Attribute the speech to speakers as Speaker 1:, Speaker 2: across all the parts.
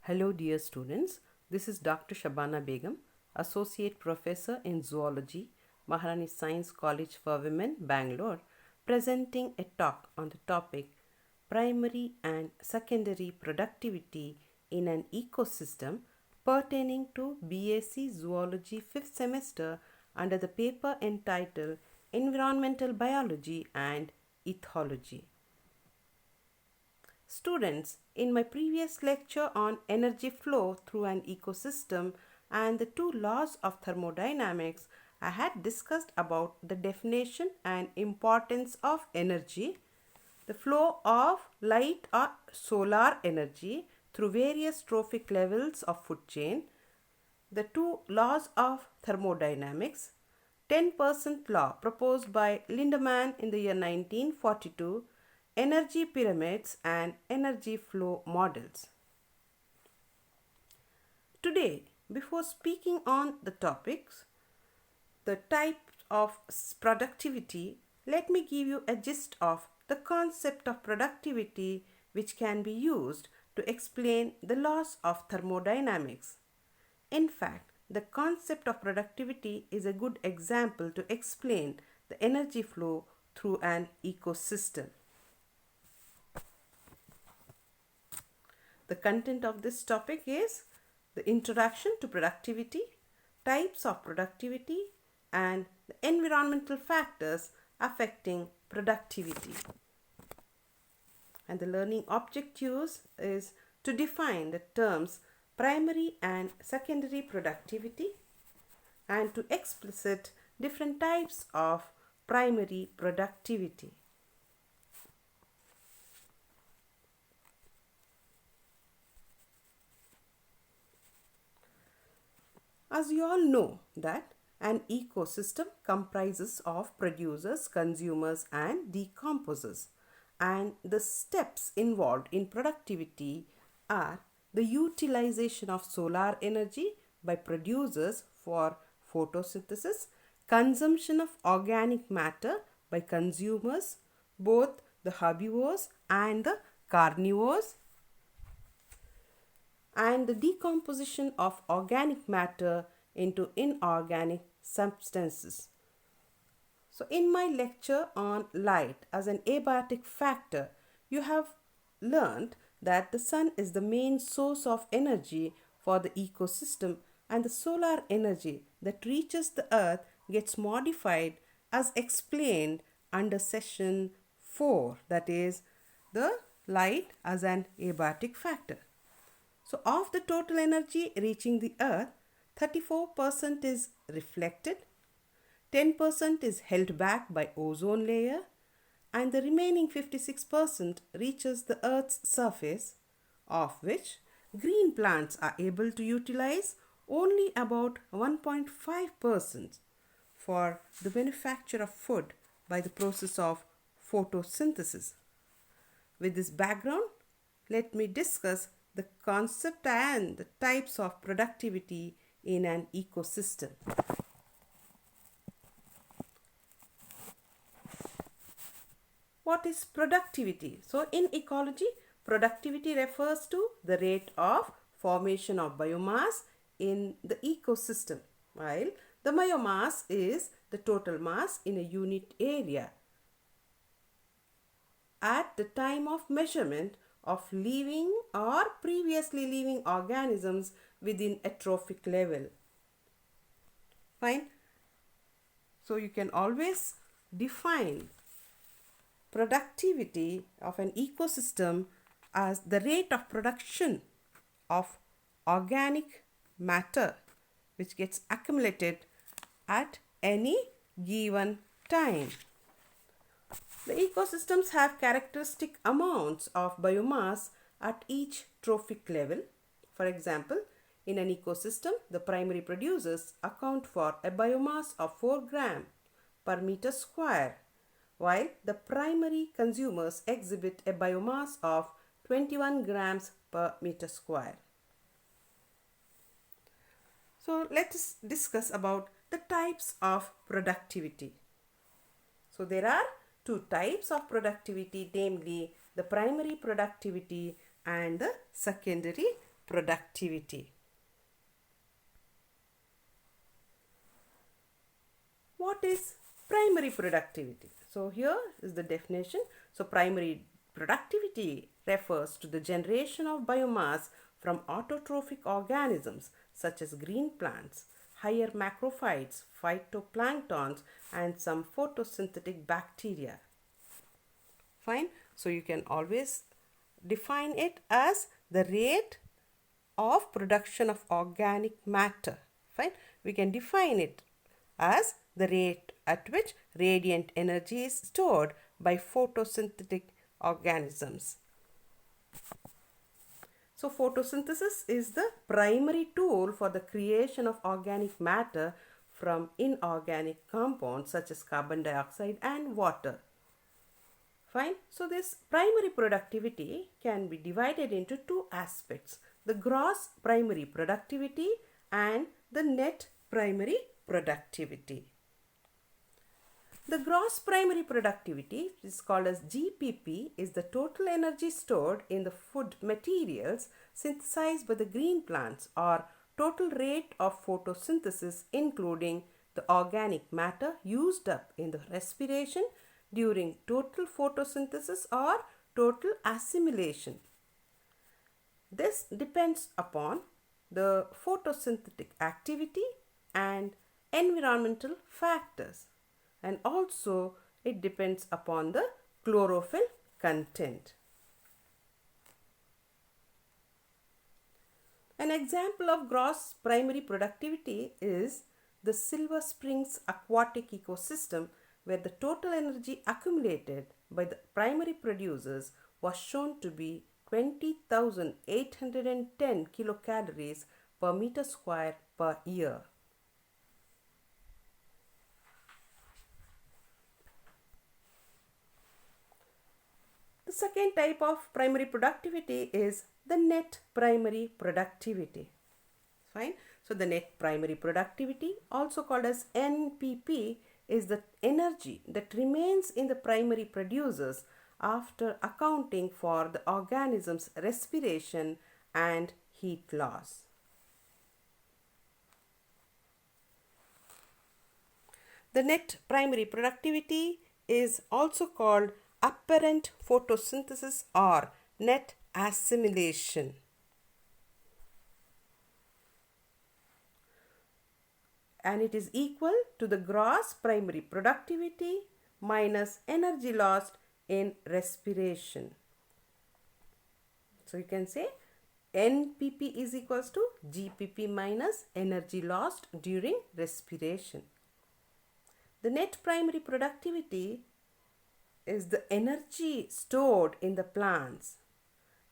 Speaker 1: Hello dear students, this is Dr. Shabana Begum, Associate Professor in Zoology, Maharani Science College for Women, Bangalore, presenting a talk on the topic Primary and Secondary Productivity in an Ecosystem pertaining to BSc Zoology 5th semester under the paper entitled Environmental Biology and Ethology. Students, in my previous lecture on energy flow through an ecosystem and the two laws of thermodynamics, I had discussed about the definition and importance of energy, the flow of light or solar energy through various trophic levels of food chain, the two laws of thermodynamics, 10% law proposed by Lindemann in the year 1942, energy pyramids and energy flow models. Today, before speaking on the topics, the types of productivity, let me give you a gist of the concept of productivity which can be used to explain the laws of thermodynamics. In fact, the concept of productivity is a good example to explain the energy flow through an ecosystem. The content of this topic is the introduction to productivity, types of productivity, and the environmental factors affecting productivity. And the learning objectives is to define the terms primary and secondary productivity and to explicit different types of primary productivity. As you all know that an ecosystem comprises of producers, consumers and decomposers, and the steps involved in productivity are the utilization of solar energy by producers for photosynthesis, consumption of organic matter by consumers, both the herbivores and the carnivores, and the decomposition of organic matter into inorganic substances. So in my lecture on light as an abiotic factor, you have learned that the sun is the main source of energy for the ecosystem, and the solar energy that reaches the earth gets modified as explained under session 4, that is the light as an abiotic factor. So of the total energy reaching the earth, 34% is reflected, 10% is held back by ozone layer, and the remaining 56% reaches the earth's surface, of which green plants are able to utilize only about 1.5% for the manufacture of food by the process of photosynthesis. With this background, let me discuss the concept and the types of productivity in an ecosystem. What is productivity? So in ecology, productivity refers to the rate of formation of biomass in the ecosystem, while the biomass is the total mass in a unit area at the time of measurement of living or previously living organisms within a trophic level. Fine. So you can always define productivity of an ecosystem as the rate of production of organic matter which gets accumulated at any given time. The ecosystems have characteristic amounts of biomass at each trophic level. For example, in an ecosystem, the primary producers account for a biomass of 4 grams per meter square, while the primary consumers exhibit a biomass of 21 grams per meter square. So let us discuss about the types of productivity. So there are two types of productivity, namely the primary productivity and the secondary productivity. What is primary productivity? So here is the definition. So primary productivity refers to the generation of biomass from autotrophic organisms such as green plants, higher macrophytes, phytoplanktons, and some photosynthetic bacteria. Fine. So you can always define it as the rate of production of organic matter. Fine. We can define it as the rate at which radiant energy is stored by photosynthetic organisms. So photosynthesis is the primary tool for the creation of organic matter from inorganic compounds such as carbon dioxide and water. Fine. So this primary productivity can be divided into two aspects: the gross primary productivity and the net primary productivity. The gross primary productivity, which is called as GPP, is the total energy stored in the food materials synthesized by the green plants, or total rate of photosynthesis including the organic matter used up in the respiration during total photosynthesis or total assimilation. This depends upon the photosynthetic activity and environmental factors, and also it depends upon the chlorophyll content. An example of gross primary productivity is the Silver Springs aquatic ecosystem, where the total energy accumulated by the primary producers was shown to be 20,810 kilocalories per meter square per year. The second type of primary productivity is the net primary productivity. Fine. So the net primary productivity, also called as NPP, is the energy that remains in the primary producers after accounting for the organism's respiration and heat loss. The net primary productivity is also called apparent photosynthesis or net assimilation. And it is equal to the gross primary productivity minus energy lost in respiration. So you can say NPP is equals to GPP minus energy lost during respiration. The net primary productivity is the energy stored in the plants,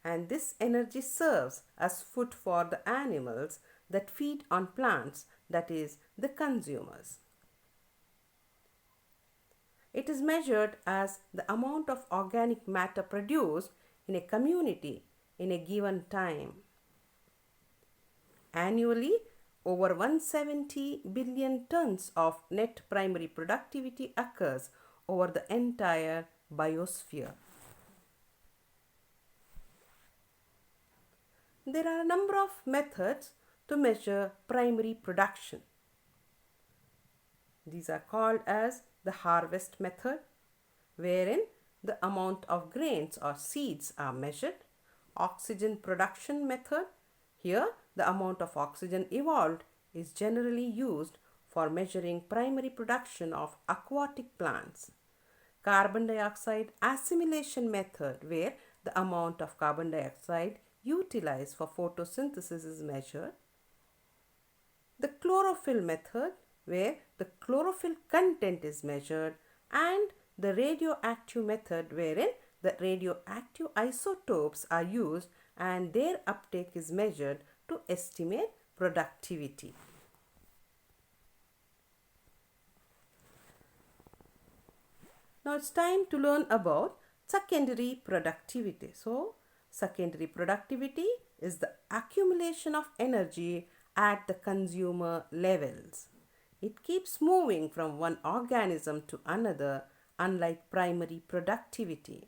Speaker 1: and this energy serves as food for the animals that feed on plants, that is, the consumers. It is measured as the amount of organic matter produced in a community in a given time. Annually, over 170 billion tons of net primary productivity occurs over the entire biosphere. There are a number of methods to measure primary production. These are called as the harvest method, wherein the amount of grains or seeds are measured. Oxygen production method, here the amount of oxygen evolved is generally used for measuring primary production of aquatic plants. Carbon dioxide assimilation method, where the amount of carbon dioxide utilized for photosynthesis is measured. The chlorophyll method, where the chlorophyll content is measured, and the radioactive method, wherein the radioactive isotopes are used and their uptake is measured to estimate productivity. Now it's time to learn about secondary productivity. So secondary productivity is the accumulation of energy at the consumer levels. It keeps moving from one organism to another, unlike primary productivity.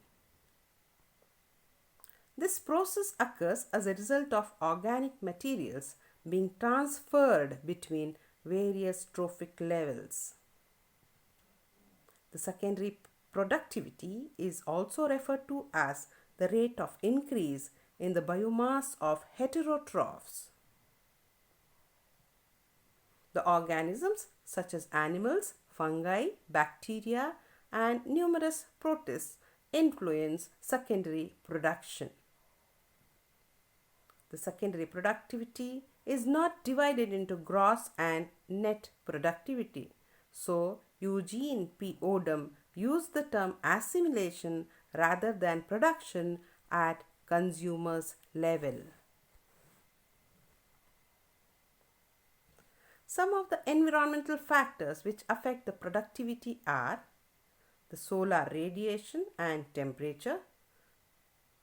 Speaker 1: This process occurs as a result of organic materials being transferred between various trophic levels. The secondary productivity is also referred to as the rate of increase in the biomass of heterotrophs. The organisms such as animals, fungi, bacteria, and numerous protists influence secondary production. The secondary productivity is not divided into gross and net productivity. So, Eugene P. Odom used the term assimilation rather than production at consumers' level. Some of the environmental factors which affect the productivity are the solar radiation and temperature.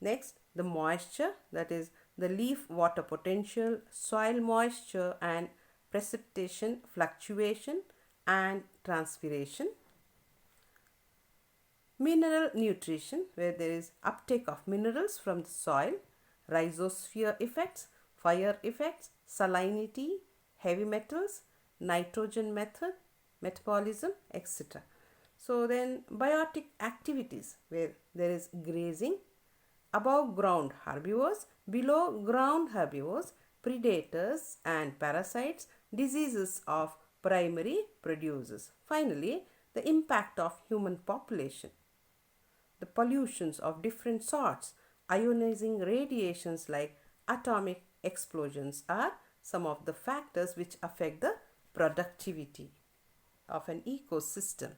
Speaker 1: Next, the moisture, that is the leaf water potential, soil moisture and precipitation fluctuation and transpiration. Mineral nutrition, where there is uptake of minerals from the soil, rhizosphere effects, fire effects, salinity, heavy metals, nitrogen metabolism, etc. So then biotic activities, where there is grazing, above ground herbivores, below ground herbivores, predators and parasites, diseases of primary producers. Finally, the impact of human population. The pollutions of different sorts, ionizing radiations like atomic explosions are some of the factors which affect the productivity of an ecosystem.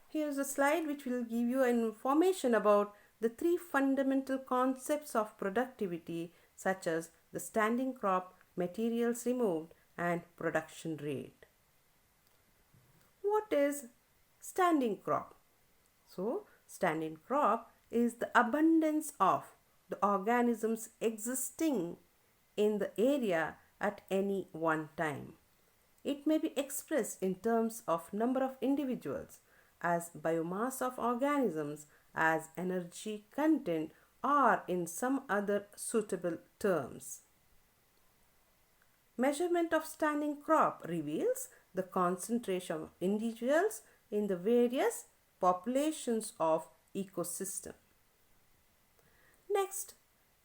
Speaker 1: Here is a slide which will give you information about the three fundamental concepts of productivity, such as the standing crop, materials removed, and production rate. What is standing crop? So, standing crop is the abundance of the organisms existing in the area at any one time. It may be expressed in terms of number of individuals, as biomass of organisms, as energy content, or in some other suitable terms. Measurement of standing crop reveals the concentration of individuals in the various populations of ecosystem. Next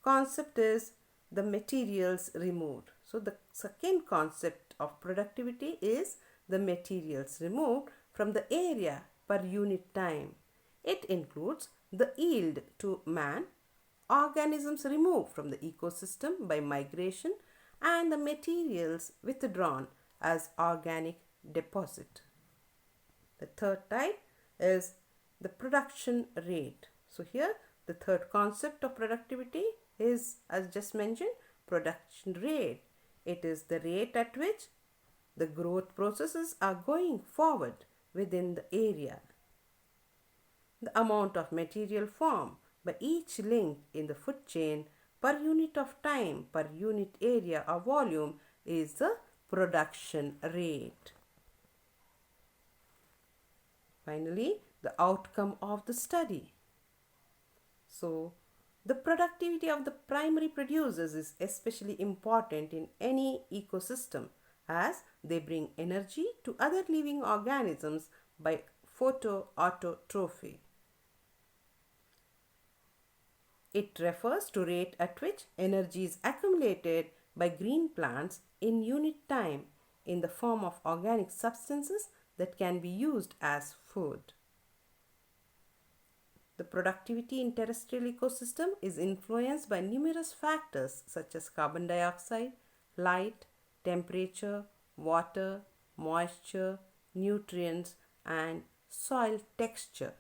Speaker 1: concept is the materials removed. So the second concept of productivity is the materials removed from the area per unit time. It includes the yield to man, organisms removed from the ecosystem by migration, and the materials withdrawn as organic deposit. The third type is the production rate. So here the third concept of productivity is, as just mentioned, production rate. It is the rate at which the growth processes are going forward within the area. The amount of material formed by each link in the food chain per unit of time per unit area or volume is the production rate. Finally, the outcome of the study. So, the productivity of the primary producers is especially important in any ecosystem, as they bring energy to other living organisms by photoautotrophy. It refers to rate at which energy is accumulated by green plants in unit time in the form of organic substances that can be used as food. The productivity in terrestrial ecosystem is influenced by numerous factors such as carbon dioxide, light, temperature, water, moisture, nutrients, and soil texture.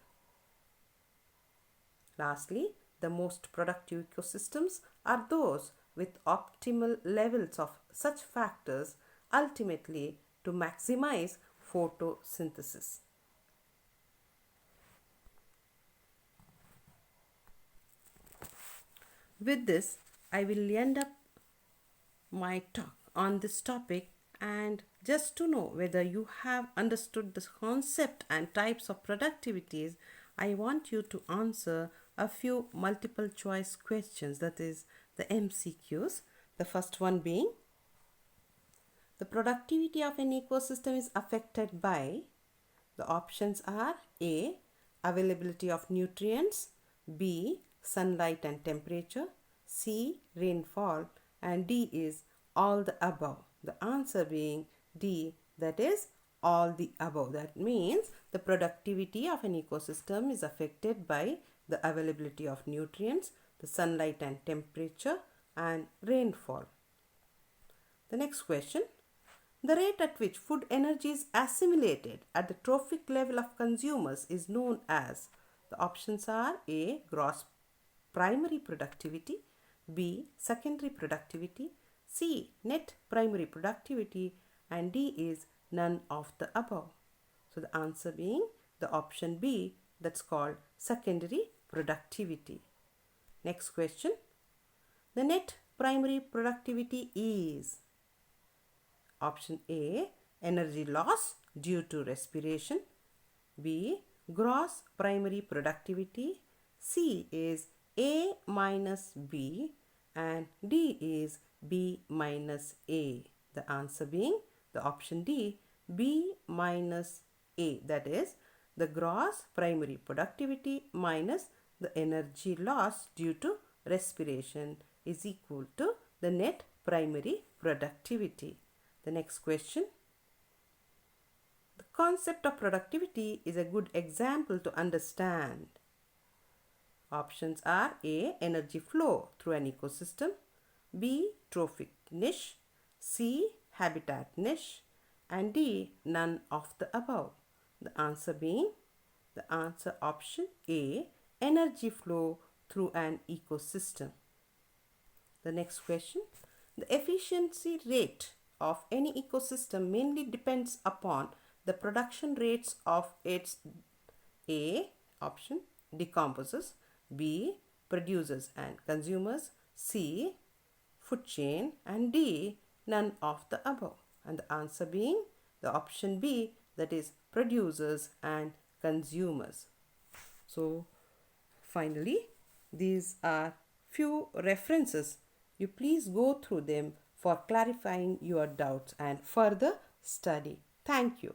Speaker 1: Lastly, the most productive ecosystems are those with optimal levels of such factors, ultimately to maximize photosynthesis. With this, I will end up my talk on this topic, and just to know whether you have understood the concept and types of productivities, I want you to answer a few multiple choice questions, that is the MCQs. The first one being, the productivity of an ecosystem is affected by, the options are A, availability of nutrients, B, sunlight and temperature, C, rainfall, and D is all the above. The answer being D, that is all the above. That means the productivity of an ecosystem is affected by the availability of nutrients, the sunlight and temperature, and rainfall. The next question, the rate at which food energy is assimilated at the trophic level of consumers is known as, the options are A, gross primary productivity, B, secondary productivity, C, net primary productivity, and D is none of the above. So the answer being the option B, that's called secondary productivity. Next question, the net primary productivity is, option A, energy loss due to respiration, B, gross primary productivity, C is A minus B, and D is B minus A. The answer being the option D, B minus A, that is the gross primary productivity minus the energy loss due to respiration is equal to the net primary productivity. The next question, the concept of productivity is a good example to understand. Options are A, energy flow through an ecosystem, B, trophic niche, C, habitat niche, and D, none of the above. The answer being the answer option A, energy flow through an ecosystem. The next question, the efficiency rate of any ecosystem mainly depends upon the production rates of its A, option, decomposers, B, producers and consumers, C, food chain, and D, none of the above. And the answer being the option B, that is producers and consumers. So finally, these are few references. You please go through them for clarifying your doubts and further study. Thank you.